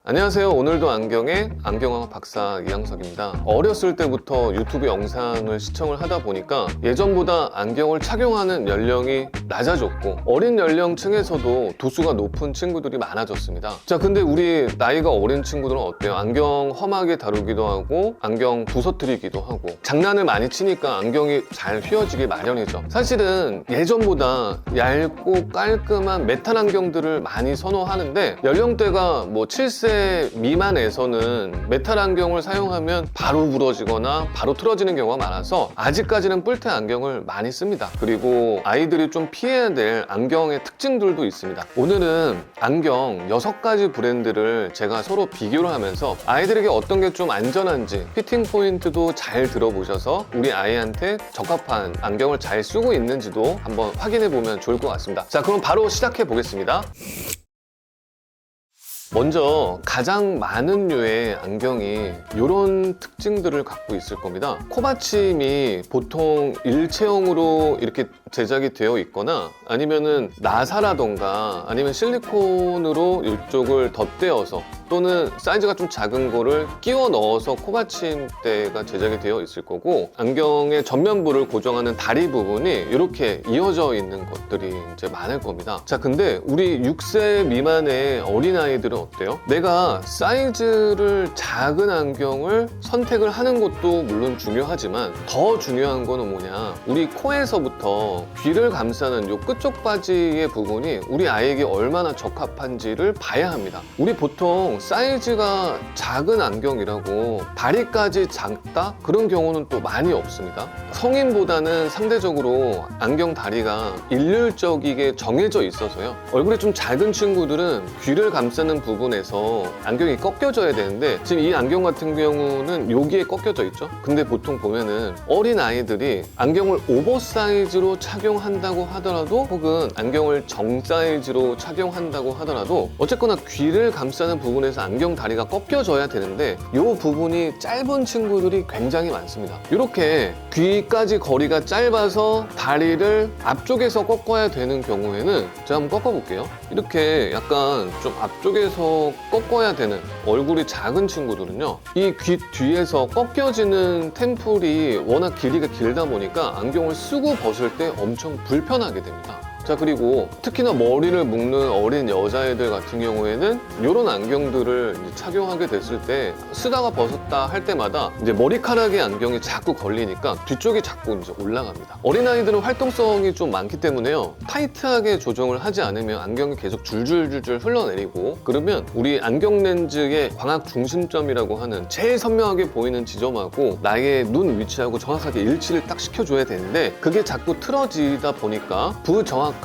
안녕하세요. 오늘도 안경의 안경학과 박사 이항석입니다. 어렸을 때부터 유튜브 영상을 시청을 하다 보니까 예전보다 안경을 착용하는 연령이 낮아졌고 어린 연령층에서도 도수가 높은 친구들이 많아졌습니다. 자, 근데 우리 나이가 어린 친구들은 어때요? 안경 험하게 다루기도 하고 안경 부서뜨리기도 하고 장난을 많이 치니까 안경이 잘 휘어지기 마련이죠. 사실은 예전보다 얇고 깔끔한 메탈 안경들을 많이 선호하는데 연령대가 뭐 7세 미만에서는 메탈 안경을 사용하면 바로 부러지거나 바로 틀어지는 경우가 많아서 아직까지는 뿔테 안경을 많이 씁니다. 그리고 아이들이 좀 피해야 될 안경의 특징들도 있습니다. 오늘은 안경 6가지 브랜드를 제가 서로 비교를 하면서 아이들에게 어떤 게 좀 안전한지 피팅 포인트도 잘 들어보셔서 우리 아이한테 적합한 안경을 잘 쓰고 있는지도 한번 확인해 보면 좋을 것 같습니다. 자, 그럼 바로 시작해 보겠습니다. 먼저 가장 많은 류의 안경이 이런 특징들을 갖고 있을 겁니다. 코받침이 보통 일체형으로 이렇게 제작이 되어 있거나 아니면은 나사라던가 아니면 실리콘으로 이쪽을 덧대어서 또는 사이즈가 좀 작은 거를 끼워 넣어서 코받침대가 제작이 되어 있을 거고 안경의 전면부를 고정하는 다리 부분이 이렇게 이어져 있는 것들이 이제 많을 겁니다. 자, 근데 우리 6세 미만의 어린아이들은 어때요? 내가 사이즈를 작은 안경을 선택을 하는 것도 물론 중요하지만 더 중요한 거는 뭐냐, 우리 코에서부터 귀를 감싸는 요 끝쪽 바지의 부분이 우리 아이에게 얼마나 적합한지를 봐야 합니다. 우리 보통 사이즈가 작은 안경이라고 다리까지 작다? 그런 경우는 또 많이 없습니다. 성인보다는 상대적으로 안경 다리가 일률적이게 정해져 있어서요. 얼굴이 좀 작은 친구들은 귀를 감싸는 부분에서 안경이 꺾여져야 되는데 지금 이 안경 같은 경우는 여기에 꺾여져 있죠. 근데 보통 보면은 어린 아이들이 안경을 오버사이즈로 착용한다고 하더라도 혹은 안경을 정사이즈로 착용한다고 하더라도 어쨌거나 귀를 감싸는 부분에서 안경 다리가 꺾여져야 되는데 이 부분이 짧은 친구들이 굉장히 많습니다. 이렇게 귀까지 거리가 짧아서 다리를 앞쪽에서 꺾어야 되는 경우에는 제가 한번 꺾어볼게요. 이렇게 약간 좀 앞쪽에서 꺾어야 되는 얼굴이 작은 친구들은요, 이 귀 뒤에서 꺾여지는 템플이 워낙 길이가 길다 보니까 안경을 쓰고 벗을 때 엄청 불편하게 됩니다. 자, 그리고 특히나 머리를 묶는 어린 여자애들 같은 경우에는 이런 안경들을 이제 착용하게 됐을 때 쓰다가 벗었다 할 때마다 이제 머리카락에 안경이 자꾸 걸리니까 뒤쪽이 자꾸 이제 올라갑니다. 어린아이들은 활동성이 좀 많기 때문에요, 타이트하게 조정을 하지 않으면 안경이 계속 줄줄줄줄 흘러내리고 그러면 우리 안경 렌즈의 광학 중심점이라고 하는 제일 선명하게 보이는 지점하고 나의 눈 위치하고 정확하게 일치를 딱 시켜줘야 되는데 그게 자꾸 틀어지다 보니까 부정확한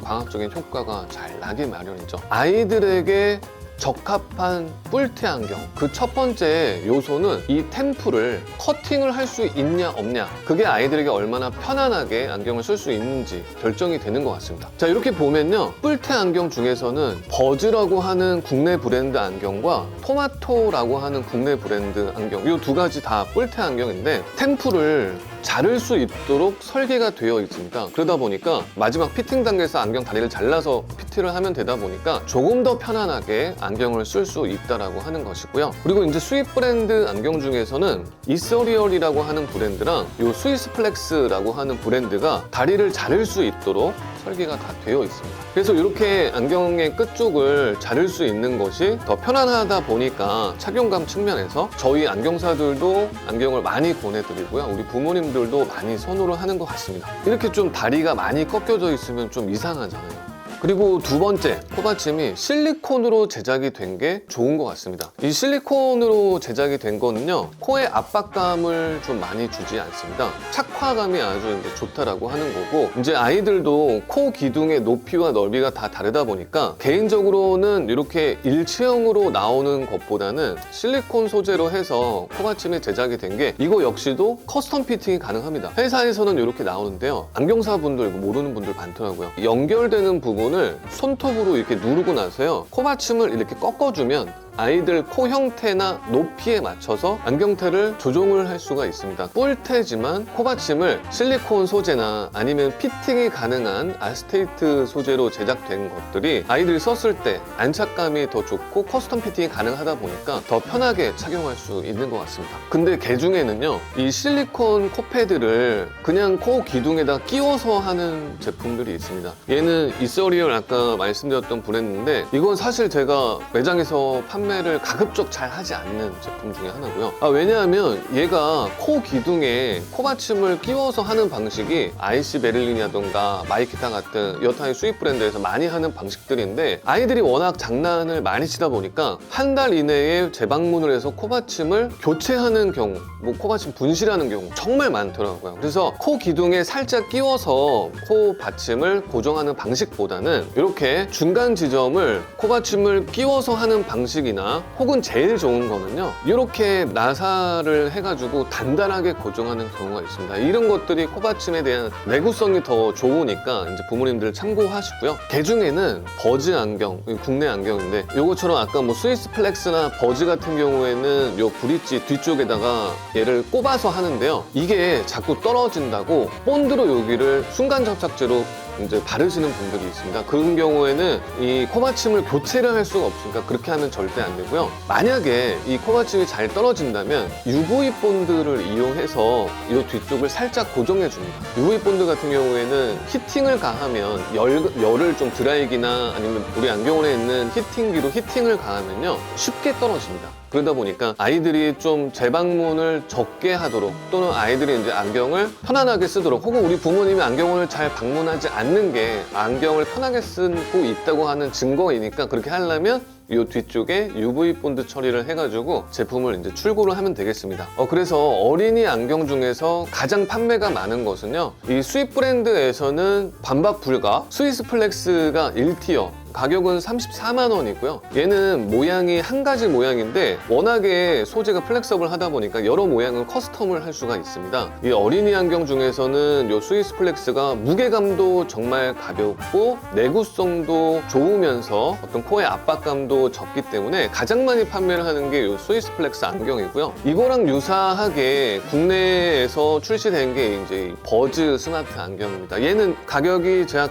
광학적인 효과가 잘 나기 마련이죠. 아이들에게 적합한 뿔테 안경, 그 첫 번째 요소는 이 템플을 커팅을 할 수 있냐 없냐, 그게 아이들에게 얼마나 편안하게 안경을 쓸 수 있는지 결정이 되는 것 같습니다. 자, 이렇게 보면요, 뿔테 안경 중에서는 버즈라고 하는 국내 브랜드 안경과 토마토라고 하는 국내 브랜드 안경, 이 두 가지 다 뿔테 안경인데 템플을 자를 수 있도록 설계가 되어 있습니다. 그러다 보니까 마지막 피팅 단계에서 안경 다리를 잘라서 피팅을 하면 되다 보니까 조금 더 편안하게 안경을 쓸 수 있다라고 하는 것이고요. 그리고 이제 수입 브랜드 안경 중에서는 이서리얼이라고 하는 브랜드랑 요 스위스플렉스라고 하는 브랜드가 다리를 자를 수 있도록 설계가 다 되어 있습니다. 그래서 이렇게 안경의 끝쪽을 자를 수 있는 것이 더 편안하다 보니까 착용감 측면에서 저희 안경사들도 안경을 많이 권해드리고요, 우리 부모님들도 많이 선호를 하는 것 같습니다. 이렇게 좀 다리가 많이 꺾여져 있으면 좀 이상하잖아요. 그리고 두 번째, 코받침이 실리콘으로 제작이 된 게 좋은 것 같습니다. 이 실리콘으로 제작이 된 거는요, 코에 압박감을 좀 많이 주지 않습니다. 착화감이 아주 이제 좋다라고 하는 거고, 이제 아이들도 코 기둥의 높이와 넓이가 다 다르다 보니까 개인적으로는 이렇게 일체형으로 나오는 것보다는 실리콘 소재로 해서 코받침이 제작이 된 게 이거 역시도 커스텀 피팅이 가능합니다. 회사에서는 이렇게 나오는데요, 안경사분들 이거 모르는 분들 많더라고요. 연결되는 부분을 손톱으로 이렇게 누르고 나서요, 코받침을 이렇게 꺾어주면 아이들 코 형태나 높이에 맞춰서 안경테를 조정을 할 수가 있습니다. 뿔테지만 코받침을 실리콘 소재나 아니면 피팅이 가능한 알스테이트 소재로 제작된 것들이 아이들이 썼을 때 안착감이 더 좋고 커스텀 피팅이 가능하다 보니까 더 편하게 착용할 수 있는 것 같습니다. 근데 개 중에는요, 이 실리콘 코패드를 그냥 코 기둥에다 끼워서 하는 제품들이 있습니다. 얘는 이서리얼 아까 말씀드렸던 브랜드인데 이건 사실 제가 매장에서 판매를 가급적 잘 하지 않는 제품 중에 하나고요. 왜냐하면 얘가 코 기둥에 코받침을 끼워서 하는 방식이 IC 베를린이라던가 마이키타 같은 여타의 수입 브랜드에서 많이 하는 방식들인데 아이들이 워낙 장난을 많이 치다 보니까 한 달 이내에 재방문을 해서 코받침을 교체하는 경우, 뭐 코받침 분실하는 경우 정말 많더라고요. 그래서 코 기둥에 살짝 끼워서 코 받침을 고정하는 방식보다는 이렇게 중간 지점을 코받침을 끼워서 하는 방식이나 혹은 제일 좋은 거는요, 이렇게 나사를 해가지고 단단하게 고정하는 경우가 있습니다. 이런 것들이 코받침에 대한 내구성이 더 좋으니까 이제 부모님들 참고하시고요. 개 중에는 버즈 안경, 국내 안경인데 이것처럼 아까 뭐 스위스 플렉스나 버즈 같은 경우에는 요 브릿지 뒤쪽에다가 얘를 꼽아서 하는데요. 이게 자꾸 떨어진다고 본드로 여기를 순간 접착제로 이제 바르시는 분들이 있습니다. 그런 경우에는 이 코받침을 교체를 할 수가 없으니까 그렇게 하면 절대 안 되고요. 만약에 이 코받침이 잘 떨어진다면 UV 본드를 이용해서 이 뒤쪽을 살짝 고정해 줍니다. UV 본드 같은 경우에는 히팅을 가하면 열을 좀 드라이기나 아니면 우리 안경원에 있는 히팅기로 히팅을 가하면요, 쉽게 떨어집니다. 그러다 보니까 아이들이 좀 재방문을 적게 하도록, 또는 아이들이 이제 안경을 편안하게 쓰도록, 혹은 우리 부모님이 안경원을 잘 방문하지 않는 게 안경을 편하게 쓰고 있다고 하는 증거이니까 그렇게 하려면 이 뒤쪽에 UV 본드 처리를 해가지고 제품을 이제 출고를 하면 되겠습니다. 그래서 어린이 안경 중에서 가장 판매가 많은 것은요, 이 수입 브랜드에서는 반박 불가 스위스 플렉스가 1티어, 가격은 34만 원이고요. 얘는 모양이 한 가지 모양인데 워낙에 소재가 플렉서블 하다 보니까 여러 모양을 커스텀을 할 수가 있습니다. 이 어린이 안경 중에서는 이 스위스 플렉스가 무게감도 정말 가볍고 내구성도 좋으면서 어떤 코의 압박감도 적기 때문에 가장 많이 판매를 하는 게 이 스위스 플렉스 안경이고요. 이거랑 유사하게 국내에서 출시된 게 이제 버즈 스마트 안경입니다. 얘는 가격이 제가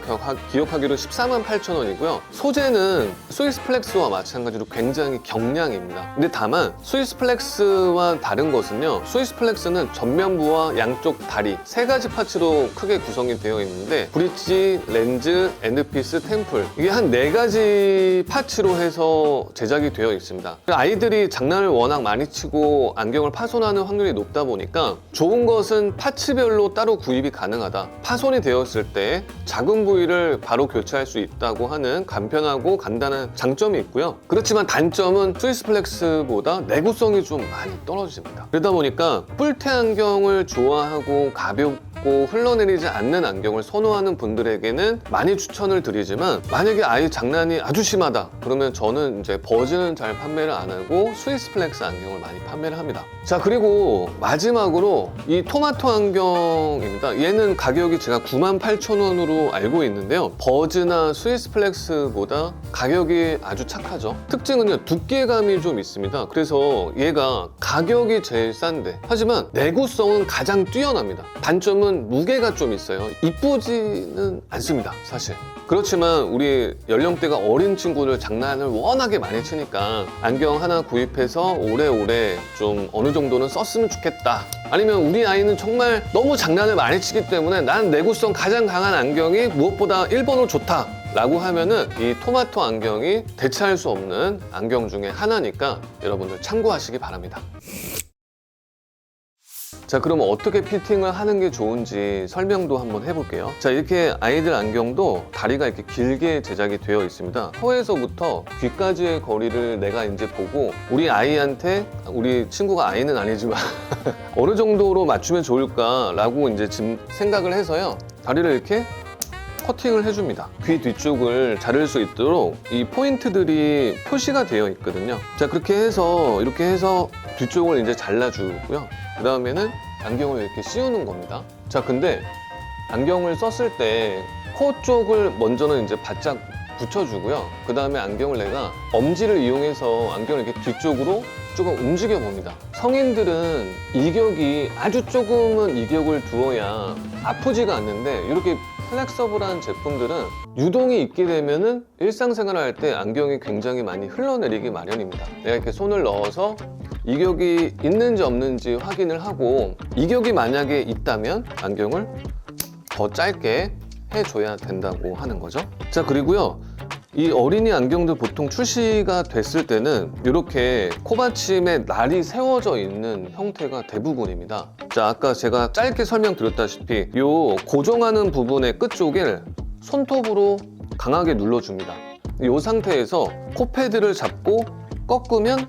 기억하기로 14만 8천 원이고요. 소재는 스위스 플렉스와 마찬가지로 굉장히 경량입니다. 근데 다만 스위스 플렉스와 다른 것은요, 스위스 플렉스는 전면부와 양쪽 다리 세 가지 파츠로 크게 구성이 되어 있는데 브릿지, 렌즈, 엔드피스, 템플, 이게 한 네 가지 파츠로 해서 제작이 되어 있습니다. 아이들이 장난을 워낙 많이 치고 안경을 파손하는 확률이 높다 보니까 좋은 것은 파츠별로 따로 구입이 가능하다. 파손이 되었을 때 작은 부위를 바로 교체할 수 있다고 하는 간편하고 간단한 장점이 있고요. 그렇지만 단점은 스위스 플렉스보다 내구성이 좀 많이 떨어집니다. 그러다 보니까 뿔테 안경을 좋아하고 가볍고 흘러내리지 않는 안경을 선호하는 분들에게는 많이 추천을 드리지만, 만약에 아이 장난이 아주 심하다 그러면 저는 이제 버즈는 잘 판매를 안 하고 스위스 플렉스 안경을 많이 판매를 합니다. 자, 그리고 마지막으로 이 토마토 안경입니다. 얘는 가격이 제가 98,000원으로 알고 있는데요, 버즈나 스위스 플렉스보다 가격이 아주 착하죠. 특징은요, 두께감이 좀 있습니다. 그래서 얘가 가격이 제일 싼데 하지만 내구성은 가장 뛰어납니다. 단점은 무게가 좀 있어요. 이쁘지는 않습니다, 사실. 그렇지만 우리 연령대가 어린 친구들 장난을 워낙에 많이 치니까 안경 하나 구입해서 오래오래 좀 어느 정도는 썼으면 좋겠다, 아니면 우리 아이는 정말 너무 장난을 많이 치기 때문에 난 내구성 가장 강한 안경이 무엇보다 1번으로 좋다 라고 하면은 이 토마토 안경이 대체할 수 없는 안경 중에 하나니까 여러분들 참고하시기 바랍니다. 자, 그럼 어떻게 피팅을 하는 게 좋은지 설명도 한번 해볼게요. 자, 이렇게 아이들 안경도 다리가 이렇게 길게 제작이 되어 있습니다. 코에서부터 귀까지의 거리를 내가 이제 보고 우리 아이한테, 우리 친구가 아이는 아니지만 어느 정도로 맞추면 좋을까라고 이제 지금 생각을 해서요, 다리를 이렇게 커팅을 해줍니다. 귀 뒤쪽을 자를 수 있도록 이 포인트들이 표시가 되어 있거든요. 자, 그렇게 해서 이렇게 해서 뒤쪽을 이제 잘라주고요. 그 다음에는 안경을 이렇게 씌우는 겁니다. 자, 근데 안경을 썼을 때 코 쪽을 먼저는 이제 바짝 붙여주고요. 그 다음에 안경을 내가 엄지를 이용해서 안경을 이렇게 뒤쪽으로 조금 움직여 봅니다. 성인들은 이격이 아주 조금은 이격을 두어야 아프지가 않는데 이렇게 플렉서블한 제품들은 유동이 있게 되면은 일상생활을 할 때 안경이 굉장히 많이 흘러내리기 마련입니다. 내가 이렇게 손을 넣어서 이격이 있는지 없는지 확인을 하고 이격이 만약에 있다면 안경을 더 짧게 해줘야 된다고 하는 거죠. 자, 그리고요. 이 어린이 안경들 보통 출시가 됐을 때는 이렇게 코받침에 날이 세워져 있는 형태가 대부분입니다. 자, 아까 제가 짧게 설명드렸다시피 이 고정하는 부분의 끝쪽을 손톱으로 강하게 눌러줍니다. 이 상태에서 코패드를 잡고 꺾으면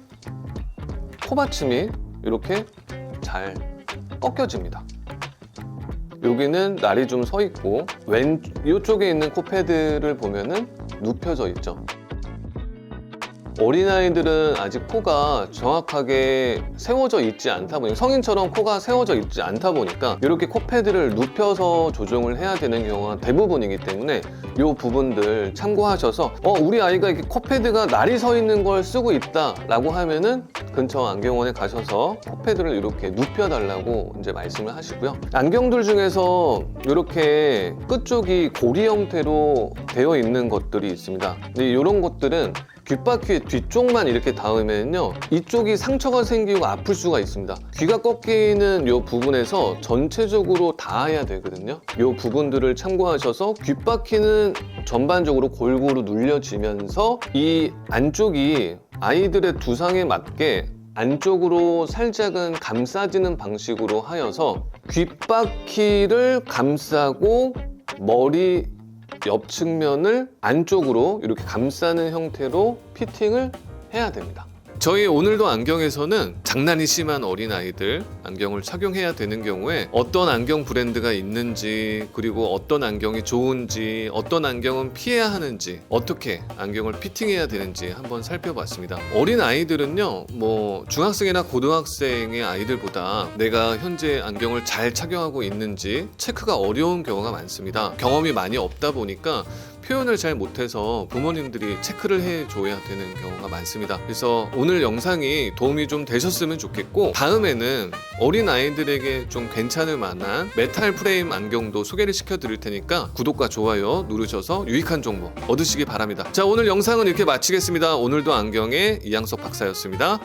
코받침이 이렇게 잘 꺾여집니다. 여기는 날이 좀 서 있고 이쪽에 있는 코패드를 보면은 눕혀져 있죠. 어린아이들은 아직 코가 정확하게 세워져 있지 않다 보니 성인처럼 코가 세워져 있지 않다 보니까 이렇게 코패드를 눕혀서 조정을 해야 되는 경우가 대부분이기 때문에 이 부분들 참고하셔서 우리 아이가 이렇게 코패드가 날이 서 있는 걸 쓰고 있다 라고 하면은 근처 안경원에 가셔서 코패드를 이렇게 눕혀달라고 이제 말씀을 하시고요. 안경들 중에서 이렇게 끝쪽이 고리 형태로 되어 있는 것들이 있습니다. 근데 이런 것들은 귓바퀴 뒤쪽만 이렇게 닿으면요 이쪽이 상처가 생기고 아플 수가 있습니다. 귀가 꺾이는 이 부분에서 전체적으로 닿아야 되거든요. 이 부분들을 참고하셔서 귓바퀴는 전반적으로 골고루 눌려지면서 이 안쪽이 아이들의 두상에 맞게 안쪽으로 살짝은 감싸지는 방식으로 하여서 귓바퀴를 감싸고 머리 옆 측면을 안쪽으로 이렇게 감싸는 형태로 피팅을 해야 됩니다. 저희 오늘도 안경에서는 장난이 심한 어린아이들 안경을 착용해야 되는 경우에 어떤 안경 브랜드가 있는지, 그리고 어떤 안경이 좋은지, 어떤 안경은 피해야 하는지, 어떻게 안경을 피팅해야 되는지 한번 살펴봤습니다. 어린아이들은요 중학생이나 고등학생의 아이들보다 내가 현재 안경을 잘 착용하고 있는지 체크가 어려운 경우가 많습니다. 경험이 많이 없다 보니까 표현을 잘 못해서 부모님들이 체크를 해줘야 되는 경우가 많습니다. 그래서 오늘 영상이 도움이 좀 되셨으면 좋겠고, 다음에는 어린아이들에게 좀 괜찮을 만한 메탈 프레임 안경도 소개를 시켜드릴 테니까 구독과 좋아요 누르셔서 유익한 정보 얻으시기 바랍니다. 자, 오늘 영상은 이렇게 마치겠습니다. 오늘도 안경의 이양석 박사였습니다.